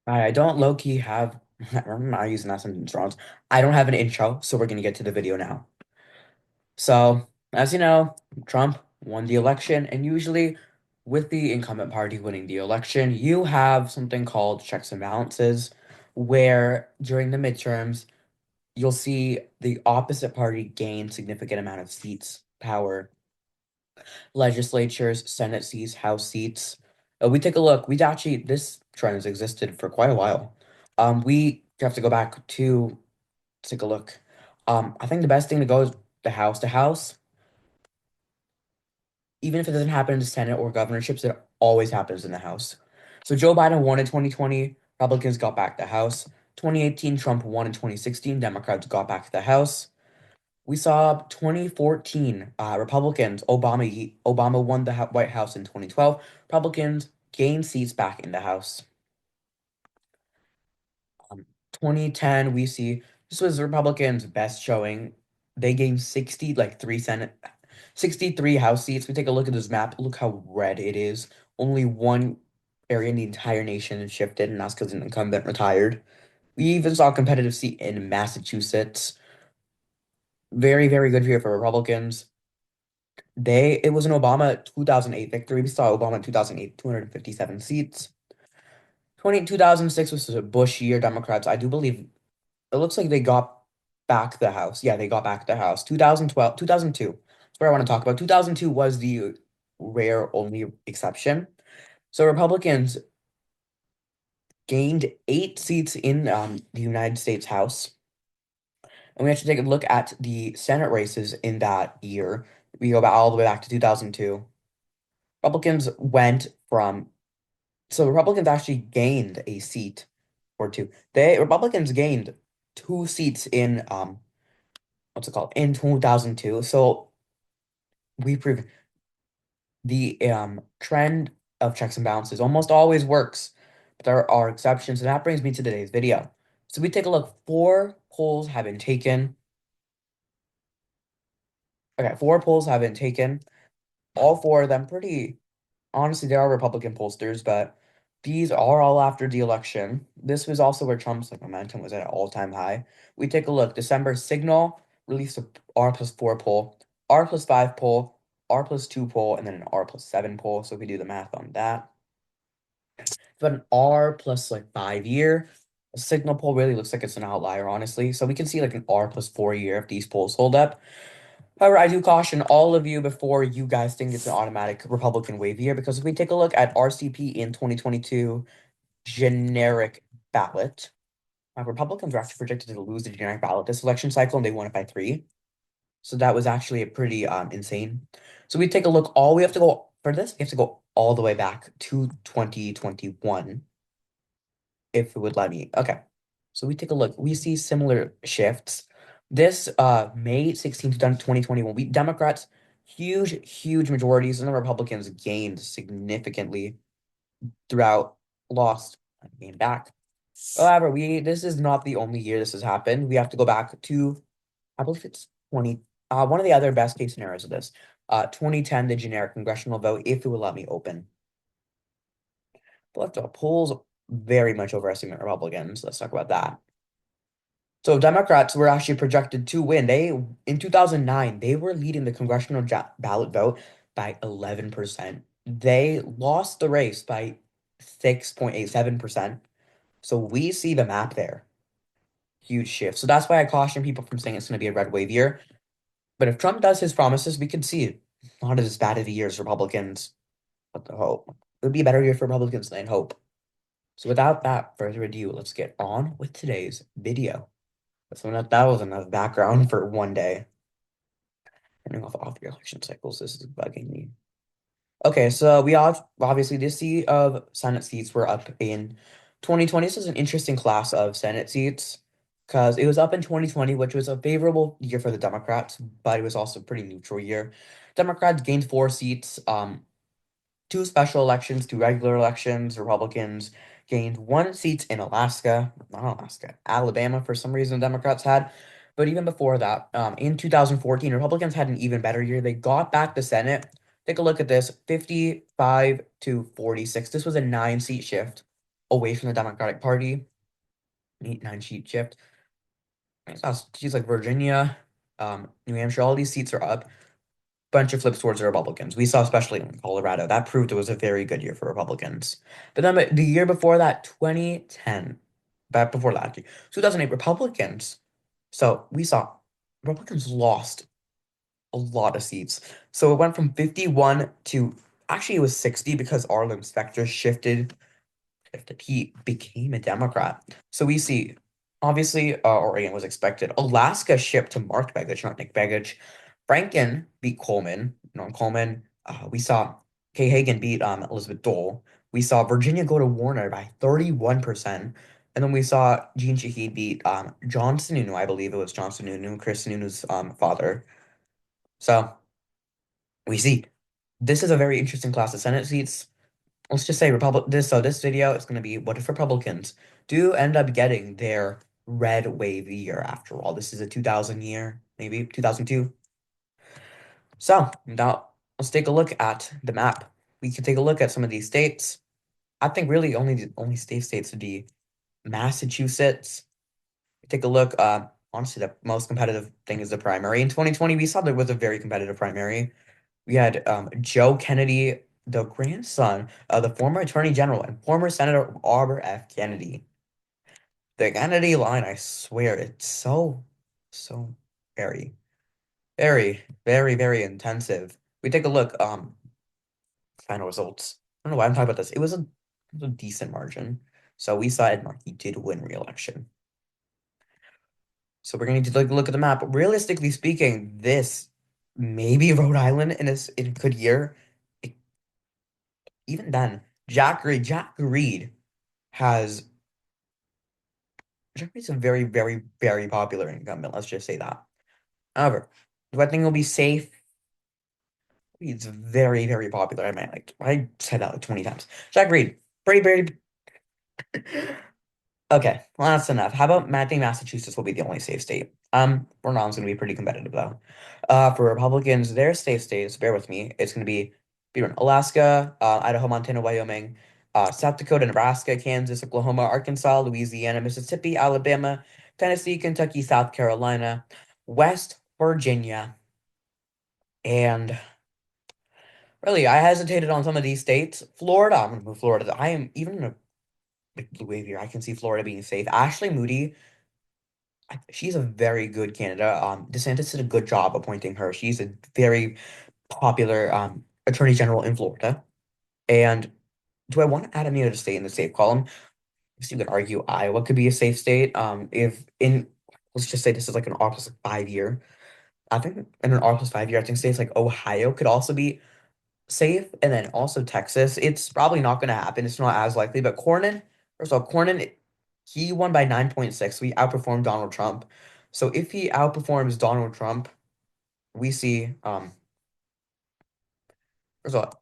I don't low-key have, I'm not using that sentence wrong. I don't have an intro, so we're gonna get to the video now. So, as you know, Trump won the election, and usually with the incumbent party winning the election, you have something called checks and balances, where during the midterms, you'll see the opposite party gain significant amount of seats, power, legislatures, Senate seats, House seats. We take a look. This trend has existed for quite a while. We have to go back to take a look. I think the best thing to go is the House. The House, even if it doesn't happen in the Senate or governorships, it always happens in the House. So Joe Biden won in 2020, Republicans got back the House. 2018, Trump won in 2016, Democrats got back the House. We saw 2014 Republicans, Obama won the White House in 2012. Republicans gained seats back in the House. 2010, we see this was Republicans' best showing. They gained 60, like 63 House seats. We take a look at this map. Look how red it is. Only one area in the entire nation shifted, and that's because an incumbent retired. We even saw a competitive seat in Massachusetts. Very, very good year for Republicans. It was an Obama 2008 victory. We saw Obama in 2008, 257 seats. 2006 was a Bush year. Democrats, I do believe it looks like they got back the House. Yeah, they got back the House. 2012, 2002. That's what I want to talk about. 2002 was the rare only exception. So Republicans gained 8 seats in the United States House. And we have to take a look at the Senate races in that year. We go back all the way back to 2002. Republicans went from So Republicans actually gained a seat or two. Republicans gained 2 seats in what's it called in 2002. So we prove the trend of checks and balances almost always works, but there are exceptions, and that brings me to today's video. So we take a look. 4 polls have been taken. Okay, 4 polls have been taken. All 4 of them pretty honestly, there are Republican pollsters, but these are all after the election. This was also where Trump's momentum was at an all-time high. We take a look. December Signal released a R+4 poll, R+5 poll, R+2 poll, and then an R+7 poll. So if we do the math on that, but an R+5 year. A Signal poll really looks like it's an outlier, honestly. So we can see like an R+4 year if these polls hold up. However, I do caution all of you before you guys think it's an automatic Republican wave year, because if we take a look at RCP in 2022 generic ballot, Republicans were actually projected to lose the generic ballot this election cycle, and they won it by 3. So that was actually a pretty insane. So we take a look. All we have to go for this, we have to go all the way back to 2021, if it would let me. Okay. So we take a look. We see similar shifts. This May 16th, 2021, we Democrats, huge majorities, and the Republicans gained significantly throughout, lost, and gained back. However, this is not the only year this has happened. We have to go back to, I believe it's 20, one of the other best case scenarios of this. 2010, the generic congressional vote, if it would let me open. But polls very much overestimate Republicans. Let's talk about that. So Democrats were actually projected to win. In 2009, they were leading the congressional ballot vote by 11%. They lost the race by 6.87%. So we see the map there. Huge shift. So that's why I caution people from saying it's going to be a red wave year. But if Trump does his promises, we could see not as bad of a year as Republicans. What the hope? It would be a better year for Republicans than hope. So without that further ado, let's get on with today's video. So that was enough background for one day. Turning off your election cycles. This is bugging me. Okay, so we all obviously the seat of Senate seats were up in 2020. This is an interesting class of Senate seats because it was up in 2020, which was a favorable year for the Democrats, but it was also a pretty neutral year. Democrats gained 4 seats, 2 special elections, 2 regular elections. Republicans gained 1 seat in Alaska, not Alaska, Alabama for some reason Democrats had. But even before that, in 2014, Republicans had an even better year. They got back the Senate. Take a look at this, 55 to 46. This was a 9-seat shift away from the Democratic Party. 8-9 seat shift. I saw states like Virginia, New Hampshire, all these seats are up. Bunch of flips towards the Republicans. We saw especially in Colorado. That proved it was a very good year for Republicans. But then the year before that, 2010, back before that, 2008, Republicans. So we saw Republicans lost a lot of seats. So it went from 51 to actually it was 60 because Arlen Specter shifted that he became a Democrat. So we see, obviously, Oregon was expected. Alaska shipped to Mark Begich, not Nick Begich. Franken beat Coleman. Coleman. We saw Kay Hagan beat Elizabeth Dole. We saw Virginia go to Warner by 31%. And then we saw Gene Shahid beat John Sununu, I believe it was John Sununu, Chris Sununu's father. So we see this is a very interesting class of Senate seats. Let's just say this video is going to be what if Republicans do end up getting their red wave year after all. This is a 2000 year, maybe 2002. So now let's take a look at the map. We can take a look at some of these states. I think really only the only safe states would be Massachusetts. Take a look. Honestly, the most competitive thing is the primary. In 2020, we saw there was a very competitive primary. We had Joe Kennedy, the grandson of the former Attorney General and former Senator Robert F. Kennedy. The Kennedy line, I swear, it's so very, very intensive. We take a look, final results. I don't know why I'm talking about this. It was a decent margin. So we saw Ed Markey did win re-election. So we're gonna need to take a look at the map. Realistically speaking, this maybe Rhode Island in a good year. It- Even then, Jack Reed has Jack Reed's a very popular incumbent. Let's just say that. However, do I think it'll be safe? He's very popular. I said that like 20 times. Jack Reed, pretty. Okay, well that's enough. How about I think Massachusetts will be the only safe state. Rhode Island's gonna be pretty competitive though. For Republicans, their safe states, bear with me, it's gonna be Alaska, Idaho, Montana, Wyoming, South Dakota, Nebraska, Kansas, Oklahoma, Arkansas, Louisiana, Mississippi, Alabama, Tennessee, Kentucky, South Carolina, West Virginia, and really I hesitated on some of these states. Florida, I'm gonna move Florida. I am even in a blue wave here. I can see Florida being safe. Ashley Moody. She's a very good candidate. DeSantis did a good job appointing her. She's a very popular attorney general in Florida. And do I want to add any other state in the safe column? You could argue Iowa could be a safe state. If in let's just say this is like an R plus 5 year. I think in an R plus 5 year, I think states like Ohio could also be safe, and then also Texas. It's probably not going to happen. It's not as likely. But first of all, he won by 9.6. We outperformed Donald Trump. So if he outperforms Donald Trump, we see first of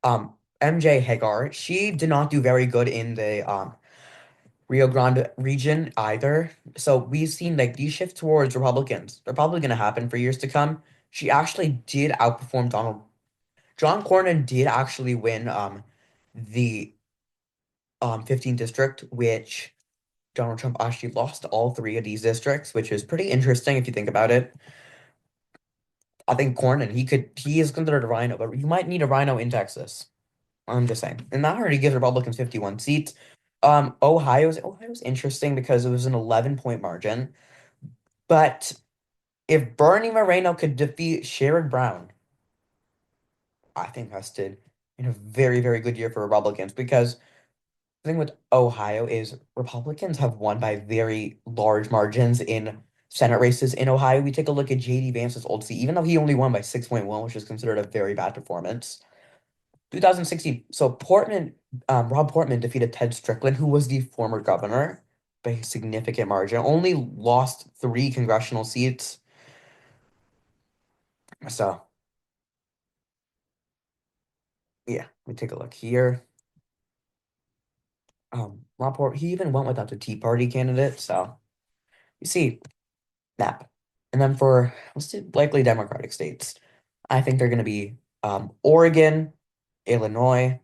all, MJ Hagar. She did not do very good in the Rio Grande region either. So we've seen like these shifts towards Republicans. They're probably going to happen for years to come. She actually did outperform Donald. John Cornyn did actually win the 15th district, which Donald Trump actually lost all three of these districts, which is pretty interesting if you think about it. I think Cornyn, he is considered a rhino, but you might need a rhino in Texas. I'm just saying. And that already gives Republicans 51 seats. Ohio's interesting because it was an 11-point margin. But if Bernie Moreno could defeat Sherrod Brown, I think that's did in a very good year for Republicans because the thing with Ohio is Republicans have won by very large margins in Senate races in Ohio. We take a look at JD Vance's old seat, even though he only won by 6.1, which is considered a very bad performance. 2016, so Rob Portman defeated Ted Strickland, who was the former governor, by a significant margin. Only lost 3 congressional seats. So yeah, we take a look here. He even went without the Tea Party candidate. So you see that. And then for let's do likely Democratic states, I think they're going to be Oregon, Illinois,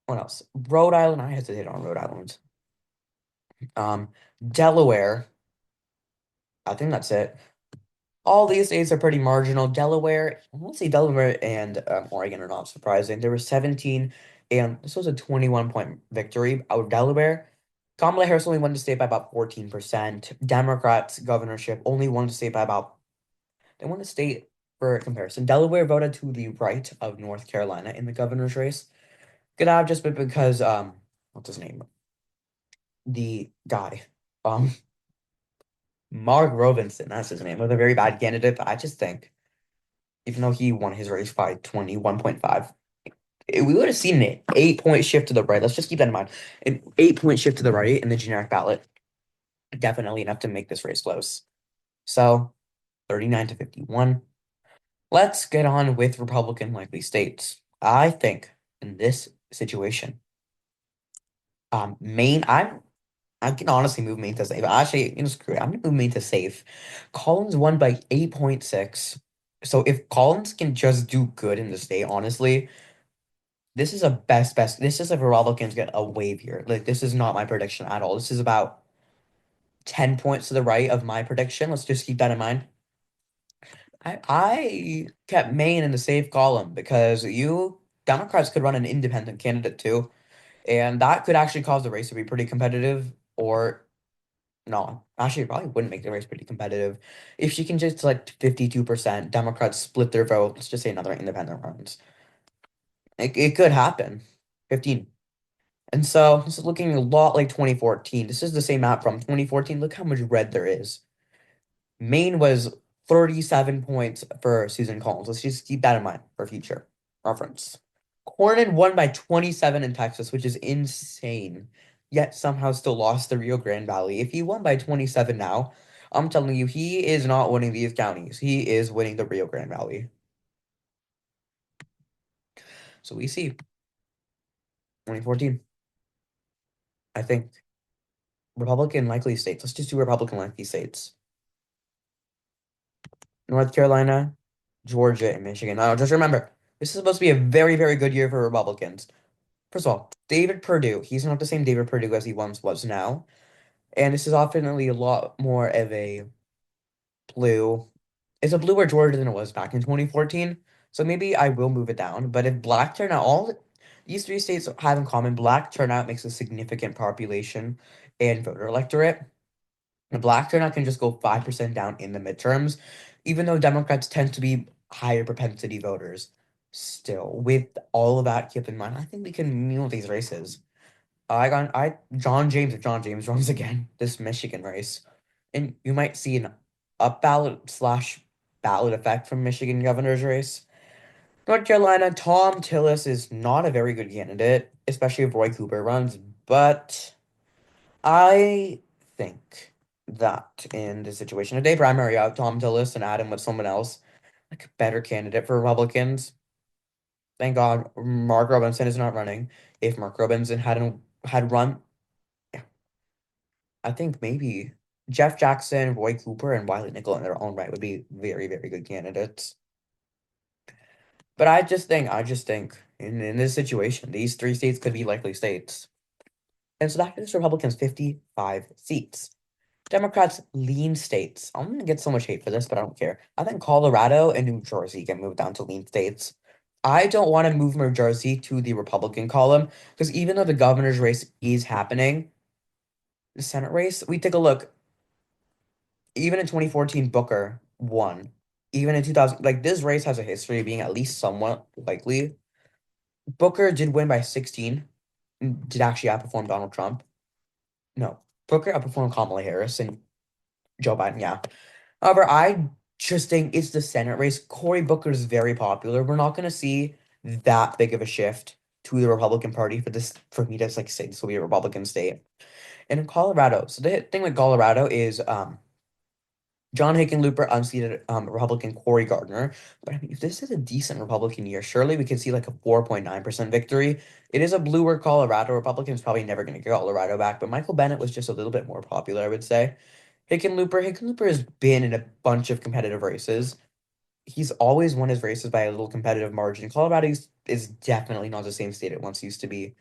What else? Rhode Island. I hesitate on Rhode Island. Um, Delaware. I think that's it. All these states are pretty marginal. Delaware, let's see, Delaware and Oregon are not surprising. There were 17, and this was a 21-point victory out of Delaware. Kamala Harris only won the state by about 14%. Democrats' governorship only won the state by about, they won the state for comparison. Delaware voted to the right of North Carolina in the governor's race. Could have just been because, what's his name? The guy. Um, Mark Robinson, that's his name, was a very bad candidate, but I just think even though he won his race by 21.5. We would have seen an 8-point shift to the right. Let's just keep that in mind. An 8-point shift to the right in the generic ballot. Definitely enough to make this race close. So 39 to 51. Let's get on with Republican likely states. I think in this situation, Maine, I can honestly move Maine to safe. Actually, screw it. I'm gonna move Maine to safe. Collins won by 8.6. So if Collins can just do good in the state, honestly, this is a best. This is if Republicans get a wave here. Like, this is not my prediction at all. This is about 10 points to the right of my prediction. Let's just keep that in mind. I kept Maine in the safe column because you Democrats could run an independent candidate too, and that could actually cause the race to be pretty competitive. Or no, actually, it probably wouldn't make the race pretty competitive if she can just like 52%. Democrats split their vote. Let's just say another independent runs. It could happen. 15. And so this is looking a lot like 2014. This is the same map from 2014. Look how much red there is. Maine was 37 points for Susan Collins. Let's just keep that in mind for future reference. Cornyn won by 27 in Texas, which is insane. Yet somehow still lost the Rio Grande Valley. If he won by 27 now, I'm telling you, he is not winning these counties. He is winning the Rio Grande Valley. So we see 2014. I think Republican likely states. Let's just do Republican likely states. North Carolina, Georgia, and Michigan. Now, just remember, this is supposed to be a very, very good year for Republicans. First of all, David Perdue, he's not the same David Perdue as he once was now. And this is definitely a lot more of a blue. It's a bluer Georgia than it was back in 2014. So maybe I will move it down. But if black turnout, these three states have in common, black turnout makes a significant population and voter electorate. The black turnout can just go 5% down in the midterms, even though Democrats tend to be higher propensity voters. Still, with all of that kept in mind, I think we can mule these races. John James, if John James runs again, this Michigan race, and you might see an up ballot slash ballot effect from Michigan governor's race. North Carolina, Tom Tillis is not a very good candidate, especially if Roy Cooper runs, but I think that in this situation, a day primary out Tom Tillis and Adam with someone else, like a better candidate for Republicans. Thank God Mark Robinson is not running. If Mark Robinson had run, I think maybe Jeff Jackson, Roy Cooper, and Wiley Nickel in their own right would be very, very good candidates. But I just think in this situation, these three states could be likely states. And so that gives Republicans 55 seats. Democrats lean states. I'm gonna get so much hate for this, but I don't care. I think Colorado and New Jersey can move down to lean states. I don't want to move New Jersey to the Republican column because even though the governor's race is happening, the Senate race, we take a look. Even in 2014, Booker won. Even in 2000, like this race has a history of being at least somewhat likely. Booker did win by 16, did actually outperform Donald Trump. No, Booker outperformed Kamala Harris and Joe Biden, yeah. However, I just think it's the Senate race. Cory Booker is very popular. We're not going to see that big of a shift to the Republican Party for me to like say this will be a Republican state. And in Colorado, so the thing with Colorado is John Hickenlooper unseated Republican Cory Gardner. But I mean, if this is a decent Republican year, surely we could see like a 4.9% victory. It is a bluer Colorado. Republicans probably never going to get Colorado back, but Michael Bennett was just a little bit more popular, I would say. Hickenlooper has been in a bunch of competitive races. He's always won his races by a little competitive margin. Colorado is definitely not the same state it once used to be.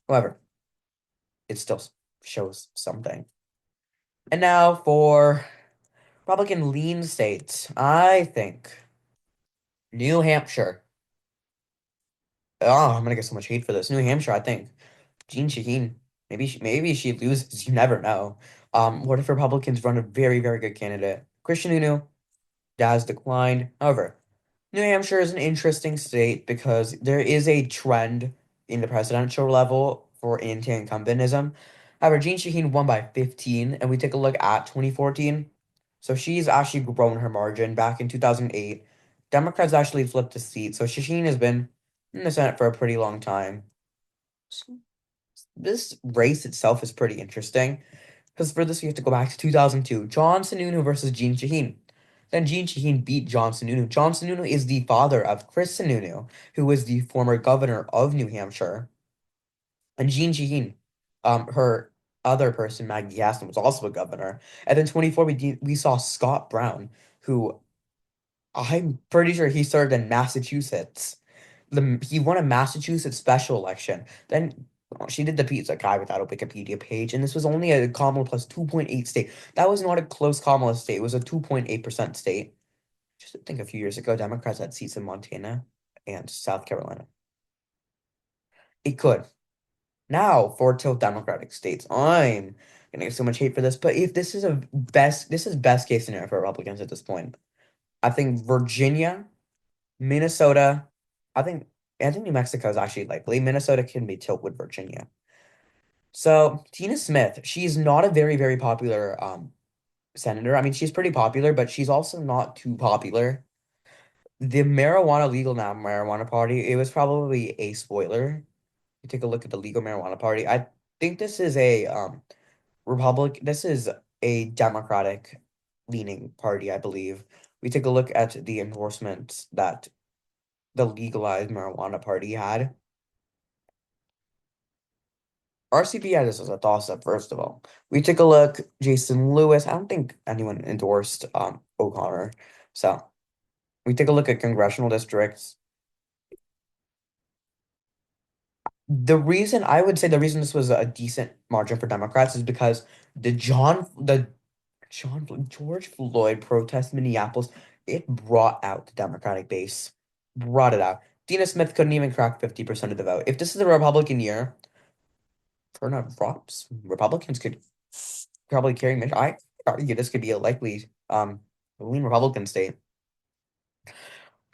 However, it still shows something. And now for Republican lean states, I think New Hampshire. Oh, I'm gonna get so much hate for this. New Hampshire, I think Jean Shaheen. Maybe she loses. You never know. What if Republicans run a very, very good candidate? Christian Unu has declined. However, New Hampshire is an interesting state because there is a trend in the presidential level for anti-incumbentism. However, Jean Shaheen won by 15, and we take a look at 2014. So she's actually grown her margin back in 2008. Democrats actually flipped a seat, so Shaheen has been in the Senate for a pretty long time. So this race itself is pretty interesting because for this we have to go back to 2002. John Sununu versus Jean Shaheen. Then Jean Shaheen beat John Sununu. John Sununu is the father of Chris Sununu, who was the former governor of New Hampshire. And Jean Shaheen, her other person, Maggie Hassan, was also a governor. And then 24, we saw Scott Brown, who I'm pretty sure he served in Massachusetts. He won a Massachusetts special election. Then she did the pizza guy without a Wikipedia page, and this was only a Kamala plus 2.8 state. That was not a close Kamala state. It was a 2.8% state. Just think a few years ago, Democrats had seats in Montana and South Carolina. It could. Now, for tilt Democratic states, I'm gonna get so much hate for this, but if this is best case scenario for Republicans at this point. I think Virginia, Minnesota, I think I think New Mexico is actually likely. Minnesota can be tilt with Virginia. So Tina Smith, she's not a very, very popular senator. I mean, she's pretty popular, but she's also not too popular. The marijuana legal now marijuana party, it was probably a spoiler. You take a look at the legal marijuana party. I think this is a this is a Democratic leaning party, I believe. We take a look at the endorsements that the legalized marijuana party had. RCP had this as a toss up, first of all. We took a look, Jason Lewis. I don't think anyone endorsed O'Connor. So we take a look at congressional districts. The reason this was a decent margin for Democrats is because the George Floyd protest in Minneapolis, it brought out the Democratic base. Brought it out. Dina Smith couldn't even crack 50% of the vote. If this is a Republican year, turnout drops. Republicans could probably carry Mitch. I argue this could be a likely lean Republican state.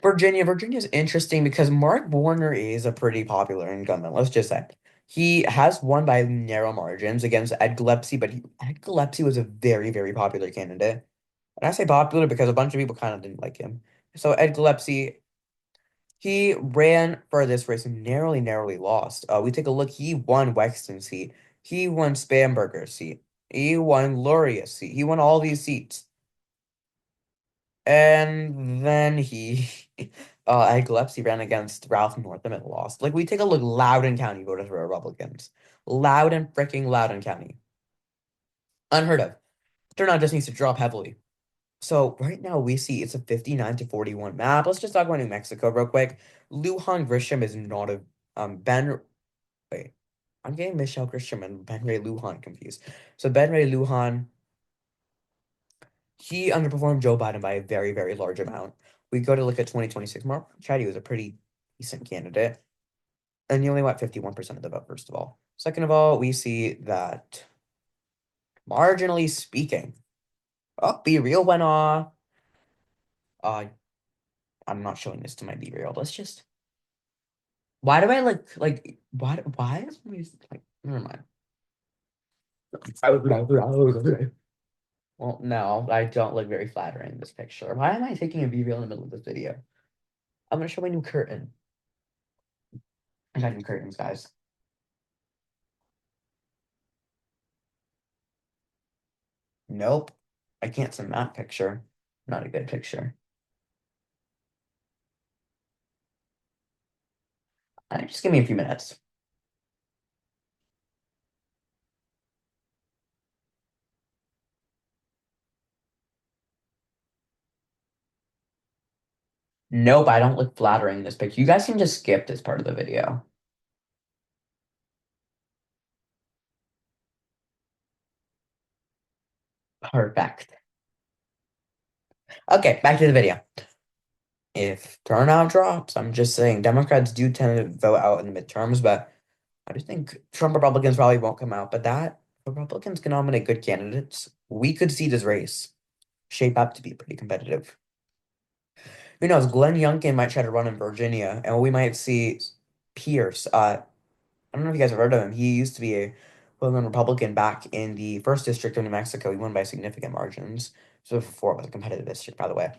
Virginia's interesting because Mark Warner is a pretty popular incumbent. Let's just say he has won by narrow margins against Ed Gillespie, but Ed Gillespie was a very, very popular candidate. And I say popular because a bunch of people kind of didn't like him. So Ed Gillespie, he ran for this race and narrowly lost. We take a look. He won Wexton's seat. He won Spamberger's seat. He won Luria's seat. He won all these seats. And then Ed Gillespie ran against Ralph Northam and lost. Like, we take a look, Loudoun County voted for Republicans. Loudoun County. Unheard of. Turnout just needs to drop heavily. So right now we see it's a 59-41 map. Let's just talk about New Mexico real quick. Lujan Grisham is not a Ben. Wait, I'm getting Michelle Grisham and Ben Ray Lujan confused. So Ben Ray Lujan, he underperformed Joe Biden by a very, very large amount. We go to look at 2026. Mark Chatty was a pretty decent candidate, and he only went 51% of the vote. First of all, second of all, we see that marginally speaking, oh, Be Real went off. Uh, I'm not showing this to my Be Real. Let's just. Why do I like why is my like never mind. Well, no, I don't look very flattering in this picture. Why am I taking a BBL in the middle of this video? I'm gonna show my new curtain. I got new curtains, guys. Nope. I can't send that picture. Not a good picture. Just give me a few minutes. Nope, I don't look flattering in this picture. You guys can just skip this part of the video. Perfect. Okay, back to the video. If turnout drops, I'm just saying Democrats do tend to vote out in the midterms, but I just think Trump Republicans probably won't come out. But that Republicans can nominate good candidates. We could see this race shape up to be pretty competitive. Who knows? Glenn Youngkin might try to run in Virginia, and we might see Pierce. I don't know if you guys have heard of him. He used to be a well-known Republican back in the first district of New Mexico. He won by significant margins. So before it was a competitive district, by the way.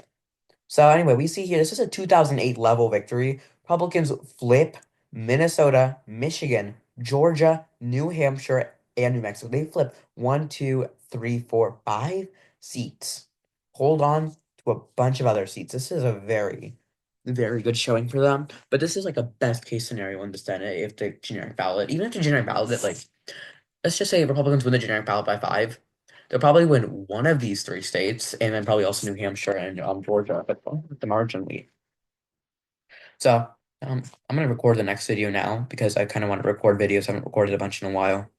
So anyway, we see here this is a 2008 level victory. Republicans flip Minnesota, Michigan, Georgia, New Hampshire, and New Mexico. They flip 1, 2, 3, 4, 5 seats. Hold on to a bunch of other seats. This is a very, very good showing for them. But this is like a best case scenario in the Senate if the generic ballot, even if the generic ballot, like let's just say Republicans win the generic ballot by 5. They'll probably win one of these 3 states, and then probably also New Hampshire and Georgia, but with the margin lead. So I'm gonna record the next video now because I kind of want to record videos. I haven't recorded a bunch in a while.